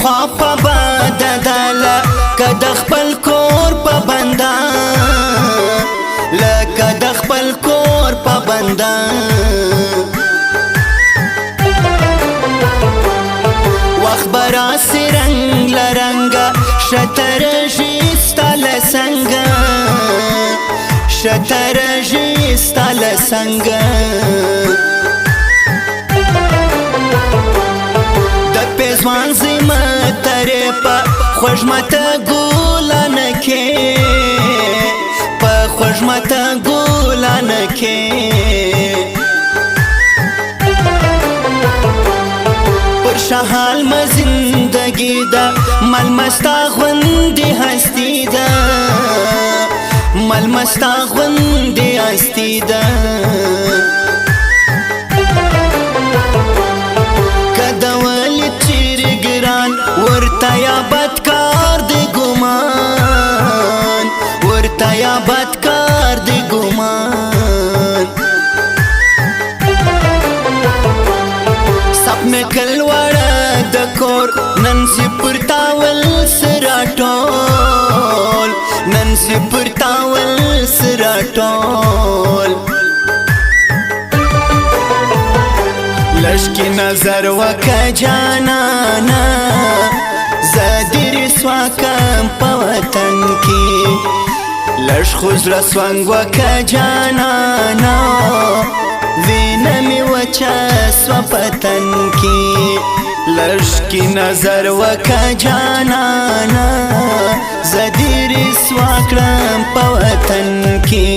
خوا په بددله که د خپل کور په بنده لکه د خپل کور په بنده وخت به راسي رنګ له رنګه شطرنجي ستا له څنګه شطرنجي ستا له څنګه پیزوان زیمه تره پا خوشمتا گولانکه پا خوشمتا گولانکه پر شحال ما زندگی دا ملمستا غوندی هستی دا ملمستا غوندی هستی دا ورتا یا بدکار دی گمان ورتا یا بدکار دی گمان سب میں کلوڑا دکور نن سی پرتاول سراٹول نن سی پرتاول سراٹول لشکی نظر وکا جانانا زدی رسواکم پا وطن کی لش خوز رسوانگ وکا جانانا وینمی وچس و پتن کی لشکی نظر وکا جانانا زدی رسواکم پا وطن کی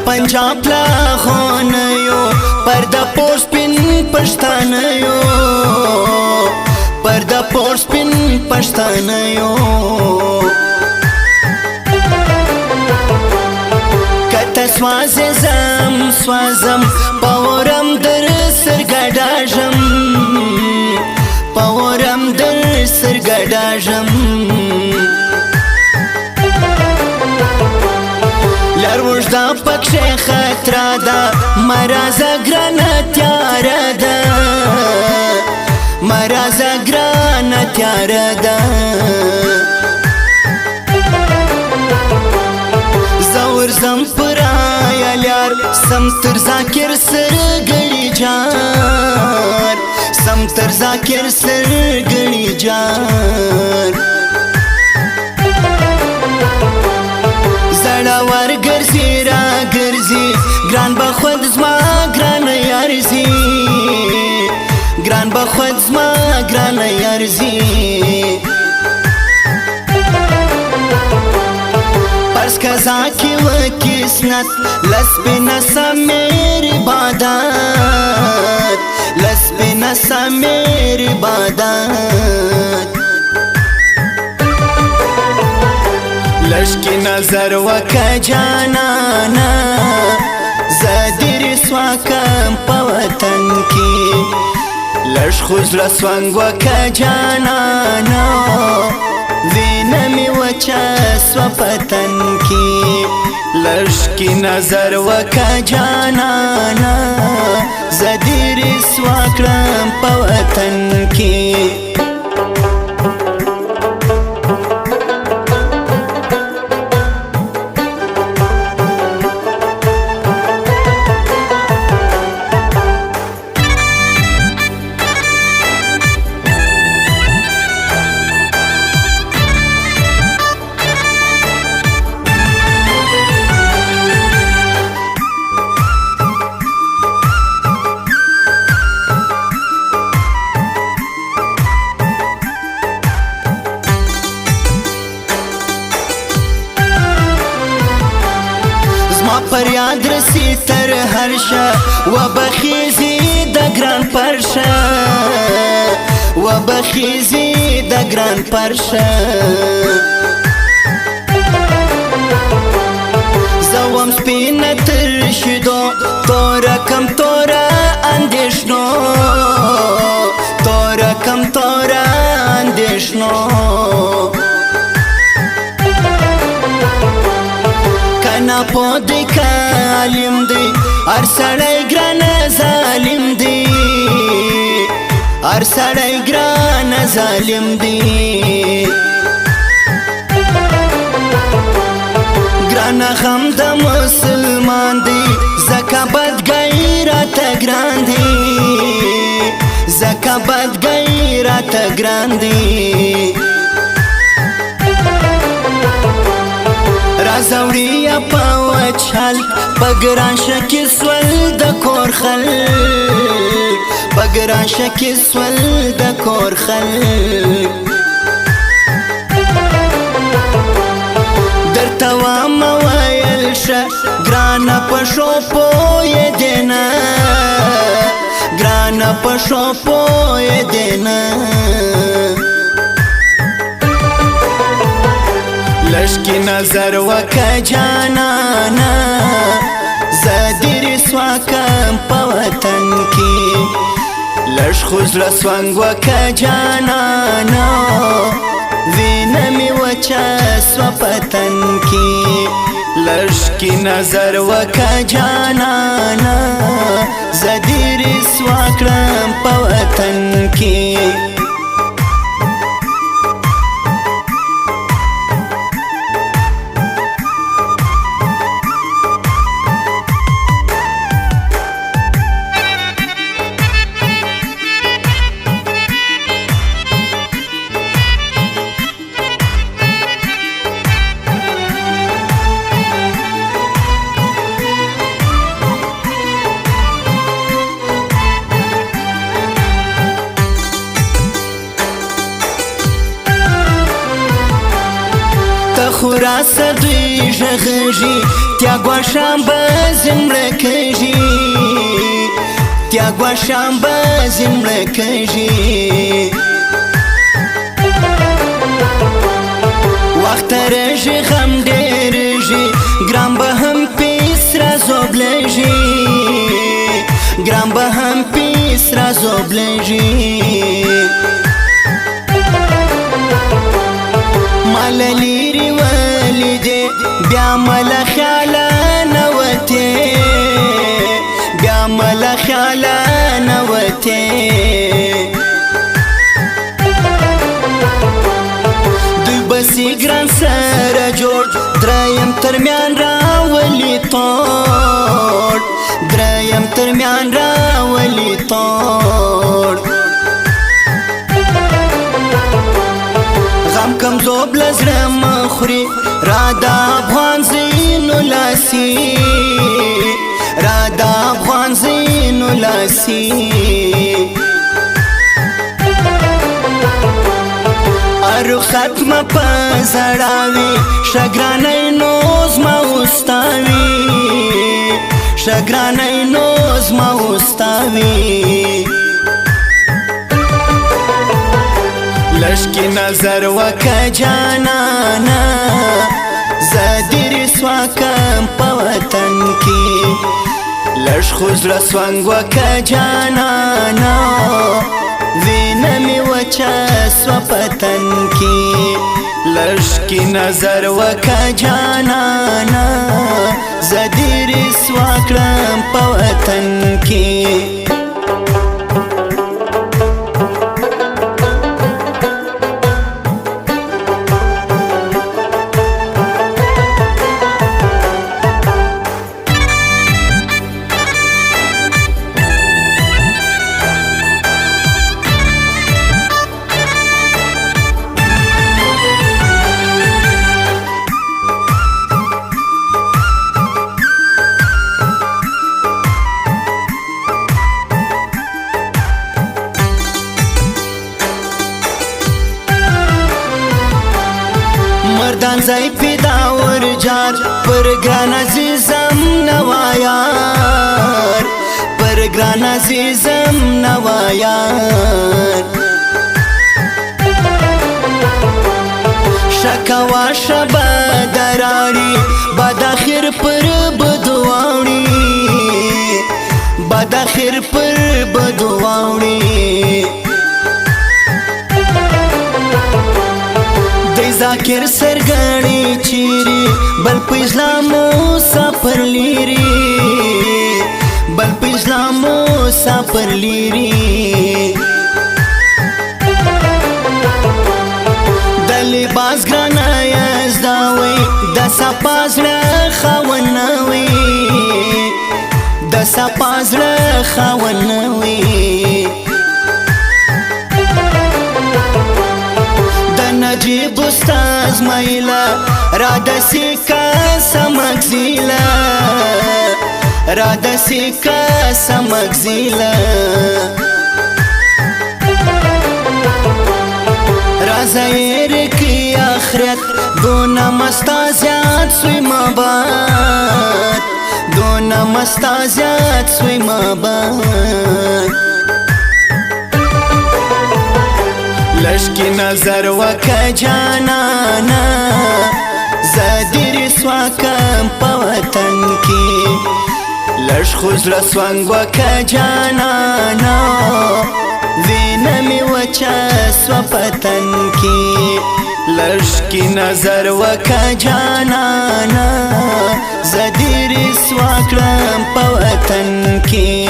पंजाब ला होनयो पर्दा पोस पिन पछतानयो पर्दा पोस पिन पछतानयो कत स्वाze zam swazam paworam dar sargadajam paworam dar sargadajam لر وجدا پکشه خطره ده مرازه گرانه تیاره ده مرازه گرانه تیاره ده زور زم پرای لیار سم تر زاکر سرگڑی جار سم تر زاکر سرگڑی جار زړور ګرځي را ګرځي ګران به خود زما ګران یارزي ګران به خود زما ګران یارزي پس کزا کی و کسنت لس بنا سمیر عبادت لس بنا سمیر عبادت لشکی نظر وکا جانانا زدی رسواکم پا وطن کی لش خوز رسوانگ وکا جانانا وینمی وچس و پتن کی لشکی نظر وکا جانانا زدی رسواکم پا وطن کی پر یاد رسی تر هر شا و بخیزی د ګران پرشه و بخیزی د ګران پرشه زوم سپینه تر شیدو تورا کم تورا اندیشنو تورا کم تورا اندیشنو کنا پودی کالیم دی هر سړی ګران ظالم دی هر سړی ګران ظالم دی ګران غم د مسلمان دی زکه بد غیرت ګران دی زکه بد غیرت ګران دی رازوړي په وچال پګران شکی سول د کور خل پګران شکی سول د کور خل درته وام ویل شه ګران پښو پوی دینا ګران پښو پوی دینا لشکی نظر وکا جانانا زدیر سواکم پا وطن کی لش خوز رسوانگ وکا جانانا وینمی وچا سوا پتن کی لشکی نظر وکا جانانا زدیر سواکم پا وطن کی خورا سدوی ژغږي تیا ګواشام به زمړه کږي تیا ګواشام به زمړه کږي وخت رژي غم ډېرږي ګرام به هم پیس را زوبلږي ګرام به هم پیس را زوبلږي ماللیری ولیدې بیا مله خیاله نوتې بیا مله خیاله نوتې دوی بسې ګران سره جوړ دریم ترمیان راولي توړ دریم ترمیان راولي توړ غم کم زوب لزړه مخوري را د افغان زینو لاسي را د افغان زینو لاسي رخصت ما په زړاوي شګرانې نوز ما واستاوي شګرانې نوز ما واستاوي لشکی نظر وکا جانانا زدیر سواکم پا وطن کی لش خوز رسوانگ وکا جانانا وینمی وچا سوا پتن کی لشکی نظر وکا جانانا زدیر سواکم پا وطن کی مردان زای پیدا ورجار پر ګران عزیزم نوایار پر ګران عزیزم نوایان شکوا شبا دراری بد اخر پر بدواوړي بد اخر پر بدواوړي د ذاکر سرګړی چیرې بل په اسلامو سفر لیری بل په اسلامو سفر لیری د لباس ګرانه یزداوي د سپازړه خاونوي د سپازړه خاونوي نجیب استاز مایلا را دسی کا سمگزیلا را دسی کا سمگزیلا رازایر کی آخرت دونا مستازیات سوی ماباد دونا مستازیات سوی ماباد لشکی نظر وکا جانانا زدیر سواکم پا وطن کی لش خوز رسوانگ وکا جانانا وینمی وچا سوا پتن کی لشکی نظر وکا جانانا زدیر سواکم پا وطن کی